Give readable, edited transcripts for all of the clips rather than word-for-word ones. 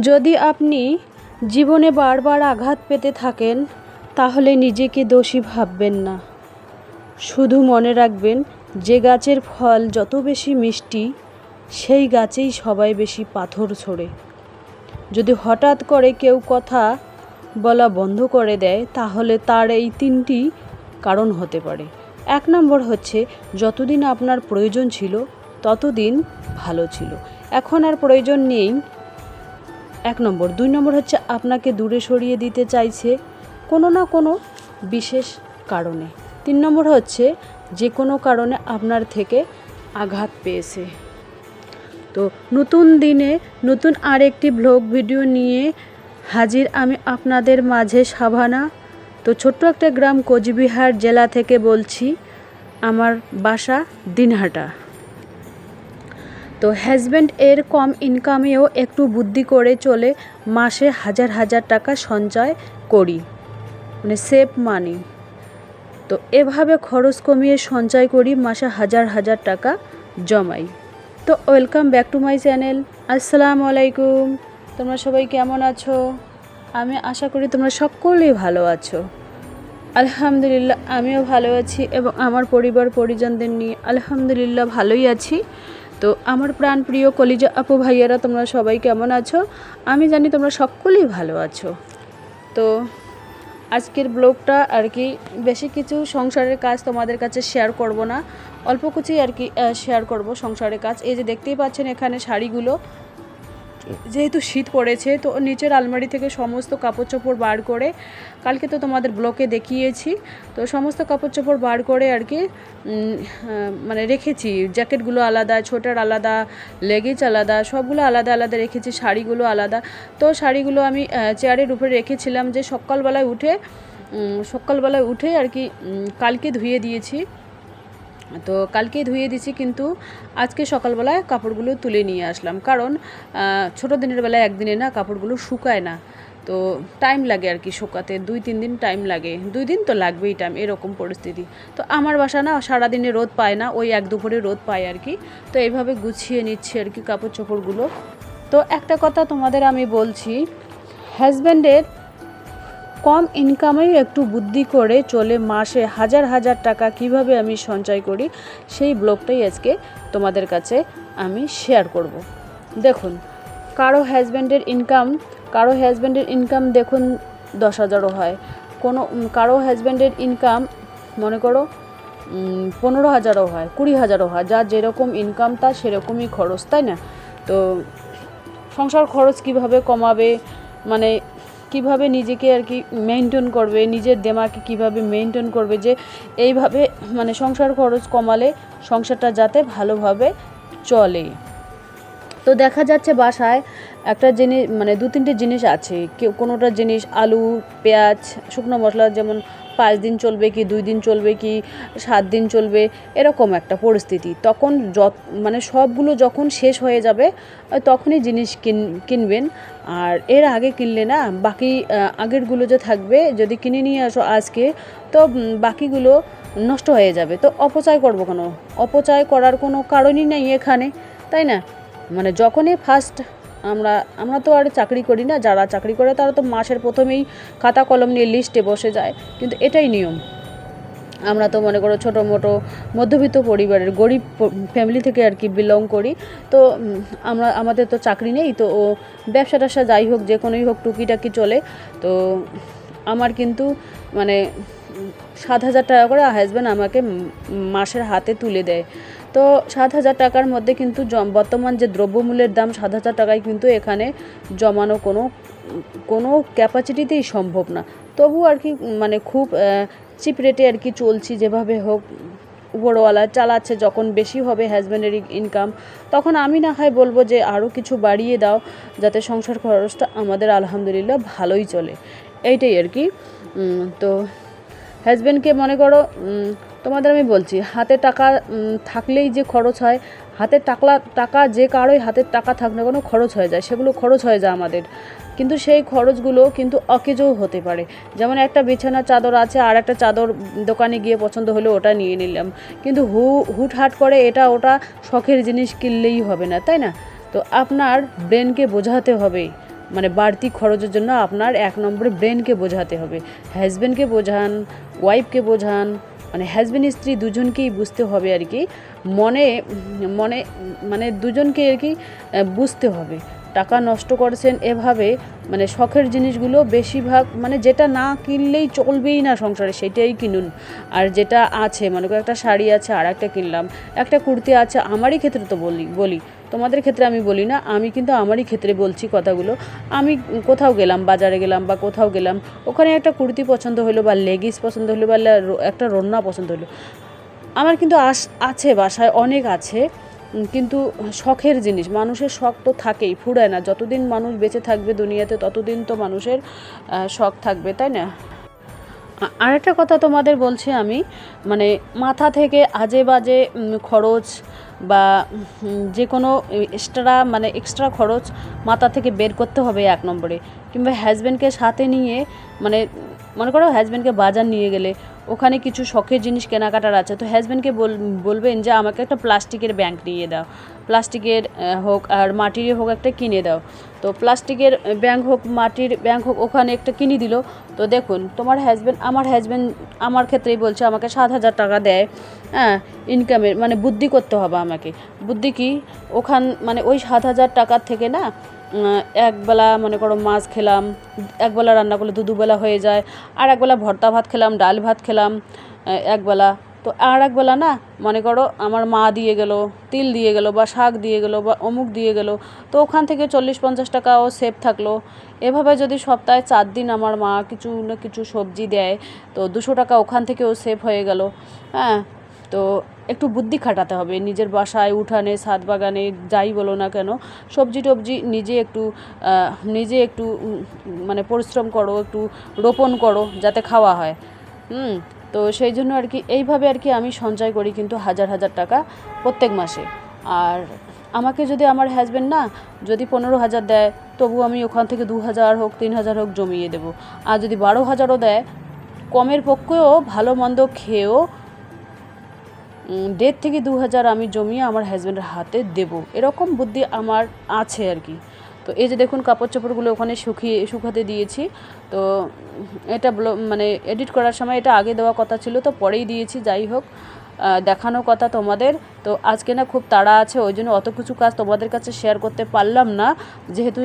যদি আপনি জীবনে বারবার আঘাত পেতে থাকেন তাহলে নিজেকে দোষী ভাববেন না। শুধু মনে রাখবেন যে গাছের ফল যত বেশি মিষ্টি সেই গাছেই সবাই বেশি পাথর ছোড়ে। যদি হঠাৎ করে কেউ কথা বলা বন্ধ করে দেয় তাহলে তার এই 3টি কারণ হতে পারে। 1 নম্বর হচ্ছে যতদিন আপনার প্রয়োজন ছিল ততদিন ভালো ছিল, এখন আর প্রয়োজন নেই। 1 নম্বর। 2 নম্বর হচ্ছে আপনাকে দূরে সরিয়ে দিতে চাইছে কোনো না কোনো বিশেষ কারণে। 3 নম্বর হচ্ছে যে কোনো কারণে আপনার থেকে আঘাত পেয়েছে। তো নতুন দিনে নতুন আরেকটি ব্লগ ভিডিও নিয়ে হাজির আমি আপনাদের মাঝে শাবানা। তো ছোট্ট একটা গ্রাম কোচবিহার জেলা থেকে বলছি, আমার বাসা দিনহাটা। তো হাজব্যান্ড এর কম ইনকামেও একটু বুদ্ধি করে চলে মাসে হাজার হাজার টাকা সঞ্চয় করি, মানে সেভ মানি। তো এভাবে খরচ কমিয়ে সঞ্চয় করি, মাসে হাজার হাজার টাকা জমাই। তো welcome back to my channel. আসসালামু আলাইকুম। তোমরা সবাই কেমন আছো? আমি আশা করি তোমরা সকলেই ভালো আছো। আলহামদুলিল্লাহ আমিও ভালো আছি এবং আমার পরিবার পরিজনদের নিয়ে আলহামদুলিল্লাহ ভালোই আছি। তো আমার প্রাণপ্রিয় কলিজা আপু ভাইয়ারা তোমরা সবাই কেমন আছো? আমি জানি তোমরা সকলেই ভালো আছো। তো আজকের ব্লগটা আর কি বেশি কিছু সংসারের কাজ তোমাদের কাছে শেয়ার করব না, অল্প কিছুই আর কি শেয়ার করব সংসারের কাজ। এই যে দেখতেই পাচ্ছেন এখানে শাড়িগুলো, যেহেতু শীত পড়েছে তো নিচের আলমারি থেকে সমস্ত কাপড় চোপড় বার করে, কালকে তো তোমাদের ব্লকে দেখিয়েছি, তো সমস্ত কাপড় চোপড় বার করে আর কি মানে রেখেছি। জ্যাকেটগুলো আলাদা, ছোটার আলাদা, লেগিংস আলাদা, সবগুলো আলাদা আলাদা রেখেছি, শাড়িগুলো আলাদা। তো শাড়িগুলো আমি চেয়ারের উপরে রেখেছিলাম যে সকালবেলায় উঠে আর কি কালকে ধুয়ে দিয়েছি। তো কালকেই ধুয়ে দিছি, কিন্তু আজকে সকালবেলায় কাপড়গুলো তুলে নিয়ে আসলাম, কারণ ছোটো দিনের বেলায় একদিনে না কাপড়গুলো শুকায় না, তো টাইম লাগে আর কি শুকাতে, 2-3 দিন টাইম লাগে, 2 দিন তো লাগবেই টাইম, এরকম পরিস্থিতি। তো আমার বাসা না সারাদিনে রোদ পায় না, ওই 1-2 রোদ পায় আর কি। তো এইভাবে গুছিয়ে নিচ্ছি আর কি কাপড় চোপড়গুলো। তো একটা কথা তোমাদের আমি বলছি, হাজব্যান্ডের কম ইনকামেও একটু বুদ্ধি করে চলে মাসে হাজার হাজার টাকা কিভাবে আমি সঞ্চয় করি সেই ব্লগটাই আজকে তোমাদের কাছে আমি শেয়ার করব। দেখুন, কারো হাজব্যান্ডের ইনকাম দেখুন 10,000ও হয়, কারো হাজব্যান্ডের ইনকাম মনে করো 15,000ও হয়, 20,000ও হয়, যার যেরকম ইনকাম তার সেরকমই খরচ, তাই না? তো সংসার খরচ কিভাবে কমাবে, মানে কিভাবে নিজেকে আর কি মেনটেন করবে, নিজের দেমাকে কিভাবে মেনটেন করবে, যে এইভাবে মানে সংসার খরচ কমালে সংসারটা যাতে ভালোভাবে চলে। তো দেখা যাচ্ছে বাসায় একটা জিনিস মানে 2-3টে জিনিস আছে, কোনোটা জিনিস আলু, পেঁয়াজ, শুকনো মশলা যেমন 5 দিন চলবে কি 2 দিন চলবে কি 7 দিন চলবে, এরকম একটা পরিস্থিতি। তখন মানে সবগুলো যখন শেষ হয়ে যাবে তখনই জিনিস কিনবেন, আর এর আগে কিনলে না বাকি আগেরগুলো যে থাকবে, যদি কিনে নিয়ে আসো আজকে তো বাকিগুলো নষ্ট হয়ে যাবে। তো অপচয় করবো কেন? অপচয় করার কোনো কারণই নেই এখানে, তাই না? মানে যখনই ফার্স্ট আমরা তো আর চাকরি করি না, যারা চাকরি করে তারা তো মাসের প্রথমেই খাতা কলম নিয়ে লিস্টে বসে যায়, কিন্তু এটাই নিয়ম। আমরা তো মনে করো ছোটো মোটো মধ্যবিত্ত পরিবারের গরিব ফ্যামিলি থেকে আর কি বিলং করি, তো আমাদের তো চাকরি নেই, তো ব্যবসা ট্যাবসা যাই হোক যে কোনোই হোক টুকিটাকি চলে। তো আমার কিন্তু মানে 7,000 টাকা করে হাজব্যান্ড আমাকে মাসের হাতে তুলে দেয়। তো 7,000 টাকার মধ্যে কিন্তু বর্তমান যে দ্রব্যমূল্যের দাম, 7,000 টাকায় কিন্তু এখানে জমানো কোনো ক্যাপাসিটিতেই সম্ভব না। তবু আর কি মানে খুব চিপ রেটে আর কি চলছি, যেভাবে হোক উপরওয়ালা চালাচ্ছে। যখন বেশি হবে হাজব্যান্ডের ইনকাম, তখন আমি না হয় বলবো যে আরও কিছু বাড়িয়ে দাও, যাতে সংসার খরচটা আমাদের আলহামদুলিল্লাহ ভালোই চলে, এইটাই আর কি। তো হাজব্যান্ডকে মনে করো তোমাদের আমি বলছি, হাতে টাকা থাকলেই যে খরচ হয়, হাতের টাকা যে কারোই হাতের টাকা থাক না কোনো খরচ হয়ে যায়, সেগুলো খরচ হয়ে যায় আমাদের, কিন্তু সেই খরচগুলো কিন্তু অকেজও হতে পারে। যেমন একটা বিছানার চাদর আছে, আর একটা চাদর দোকানে গিয়ে পছন্দ হলো ওটা নিয়ে নিলাম, কিন্তু হুটহাট করে এটা ওটা শখের জিনিস কিনলেই হবে না, তাই না? তো আপনার ব্রেনকে বোঝাতে হবে মানে বাড়তি খরচের জন্য আপনার 1 নম্বরে ব্রেনকে বোঝাতে হবে। হাজব্যান্ডকে বোঝান, ওয়াইফকে বোঝান, মানে হাজব্যান্ড স্ত্রী দুজনকেই বুঝতে হবে আর কি, মনে মনে মানে দুজনকে আর কি বুঝতে হবে। টাকা নষ্ট করছেন এভাবে, মানে শখের জিনিসগুলো বেশিরভাগ মানে যেটা না কিনলেই চলবেই না সংসারে সেটাই কিনুন। আর যেটা আছে, মনে করো একটা শাড়ি আছে আর একটা কিনলাম, একটা কুর্তি আছে, আমারই ক্ষেত্রে তো বলি, তোমাদের ক্ষেত্রে আমি বলি না, আমি কিন্তু আমারই ক্ষেত্রে বলছি কথাগুলো। আমি কোথাও গেলাম, বাজারে গেলাম বা কোথাও গেলাম, ওখানে একটা কুর্তি পছন্দ হলো বা লেগিস পছন্দ হলো বা একটা রন্না পছন্দ হলো, আমার কিন্তু আছে বাসায় অনেক আছে, কিন্তু শখের জিনিস, মানুষের শখ তো থাকেই, ফুরায় না। যতদিন মানুষ বেঁচে থাকবে দুনিয়াতে ততদিন তো মানুষের শখ থাকবে, তাই না? আর একটা কথা তোমাদের বলছি আমি, মানে মাথা থেকে আজে বাজে খরচ বা যে কোনো এক্সট্রা খরচ মাথা থেকে বের করতে হবে 1 নম্বরে। কিংবা হাজব্যান্ডকে সাথে নিয়ে, মানে মনে করো হাজব্যান্ডকে বাজার নিয়ে গেলে ওখানে কিছু শখের জিনিস কেনাকাটার আছে, তো হাজব্যান্ডকে বলবেন যে আমাকে একটা প্লাস্টিকের ব্যাগ নিয়ে দাও, প্লাস্টিকের হোক আর মাটির হোক একটা কিনে দাও। তো প্লাস্টিকের ব্যাগ হোক, মাটির ব্যাগ হোক, ওখানে একটা কিনে দিল। তো দেখুন তোমার হাজব্যান্ড আমার ক্ষেত্রেই বলছে, আমাকে 7,000 টাকা দেয়, হ্যাঁ, ইনকামের মানে বুদ্ধি করতে হবে আমাকে। বুদ্ধি কি, মানে ওই 7,000 টাকার থেকে না একবেলা মনে করো মাছ খেলাম, একবেলা রান্না করলে দুবেলা হয়ে যায়, আর একবেলা ভর্তা ভাত খেলাম, ডাল ভাত খেলাম একবেলা। তো আর একবেলা না মনে করো আমার মা দিয়ে গেল, তিল দিয়ে গেল বা শাক দিয়ে গেল বা অমুক দিয়ে গেল, তো ওখান থেকে 40-50 টাকাও সেভ থাকলো। এভাবে যদি সপ্তাহে 4 দিন আমার মা কিছু না কিছু সবজি দেয়, তো 200 টাকা ওখান থেকেও সেভ হয়ে গেল। হ্যাঁ, তো একটু বুদ্ধি খাটাতে হবে নিজের বাসায়, উঠানে, ছাদ বাগানে, যাই বলো না কেন, সবজি টবজি নিজে একটু মানে পরিশ্রম করো, একটু রোপণ করো যাতে খাওয়া হয়। তো সেই জন্য আর কি এইভাবে আর কি আমি সঞ্চয় করি কিন্তু হাজার টাকা প্রত্যেক মাসে। আর আমাকে যদি আমার হাজব্যান্ড না যদি 15,000 দেয়, তবু আমি ওখান থেকে 2,000 হোক 3,000 হোক জমিয়ে দেবো। আর যদি 12,000ও দেয়, কমের পক্ষেও ভালো মন্দ খেয়েও 1,500 থেকে 2,000 আমি জমিয়ে আমার হাজব্যান্ডের হাতে দেবো, এরকম বুদ্ধি আমার আছে আর কি। তো এই যে দেখুন কাপড় চোপড়গুলো ওখানে শুকাতে দিয়েছি। তো এটা মানে এডিট করার সময় এটা আগে দেওয়া কথা ছিল, তো পরেই দিয়েছি, যাই হোক দেখানো কথা তোমাদের। তো আজকে না খুব তাড়া আছে, ওই জন্য অত কিছু কাজ তোমাদের কাছে শেয়ার করতে পারলাম না, যেহেতু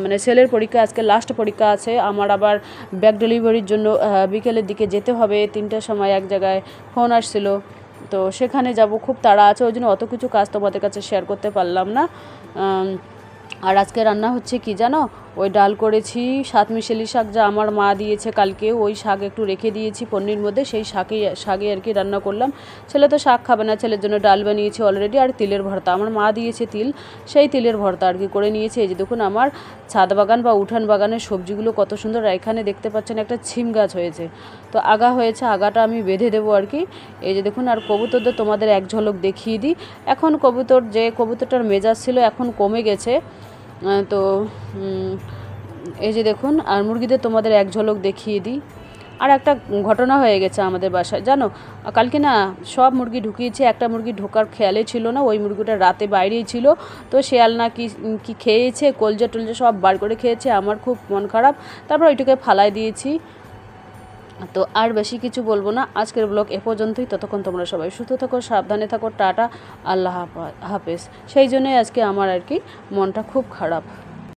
মানে ছেলের পরীক্ষা, আজকে লাস্ট পরীক্ষা আছে আমার, আবার ব্যাগ ডেলিভারির জন্য বিকেলের দিকে যেতে হবে, 3টার সময় এক জায়গায় ফোন আসছিল, তো সেখানে যাব, খুব তাড়া আছে, ওই জন্য অত কিছু কাজ তোমাদের কাছে শেয়ার করতে পারলাম না। আর আজকে রান্না হচ্ছে কি জানো, ওই ডাল করেছি, 7 মিশালি শাক যা আমার মা দিয়েছে কালকে, ওই শাক একটু রেখে দিয়েছি পনির মধ্যে, সেই শাকে আর কি রান্না করলাম। ছেলে তো শাক খাবে না, ছেলের জন্য ডাল বানিয়েছি অলরেডি, আর তিলের ভর্তা, আমার মা দিয়েছে তিল, সেই তিলের ভর্তা আর কি করে নিয়েছি। এই যে দেখুন আমার ছাদ বাগান বা উঠান বাগানের সবজিগুলো কত সুন্দর, এখানে দেখতে পাচ্ছেন একটা ছিম গাছ হয়েছে, তো আগা হয়েছে, আগাটা আমি বেঁধে দেবো আর কি। এই যে দেখুন, আর কবুতরদের তোমাদের এক ঝলক দেখিয়ে দিই। এখন কবুতরটার মেজাজ ছিল এখন কমে গেছে, তো এই যে দেখুন, আর মুরগিদের তোমাদের এক ঝলক দেখিয়ে দিই। আর একটা ঘটনা হয়ে গেছে আমাদের বাসায় জানো, কালকে না সব মুরগি ঢুকিয়েছে, একটা মুরগি ঢোকার খেয়ালে ছিল না, ওই মুরগিটা রাতে বাইরেই ছিল, তো শেয়াল না কি খেয়েছে, কলজা টলজা সব বার করে খেয়েছে, আমার খুব মন খারাপ, তারপর ওইটাকে ফালাই দিয়েছি। তো আর বেশি কিছু বলবো না, আজকের ব্লগ এ পর্যন্তই। ততক্ষণ তোমরা সবাই সুস্থ থাকো, সাবধানে থাকো, টাটা, আল্লাহ হাফেজ। সেই জন্যই আজকে আমার আর কি মনটা খুব খারাপ।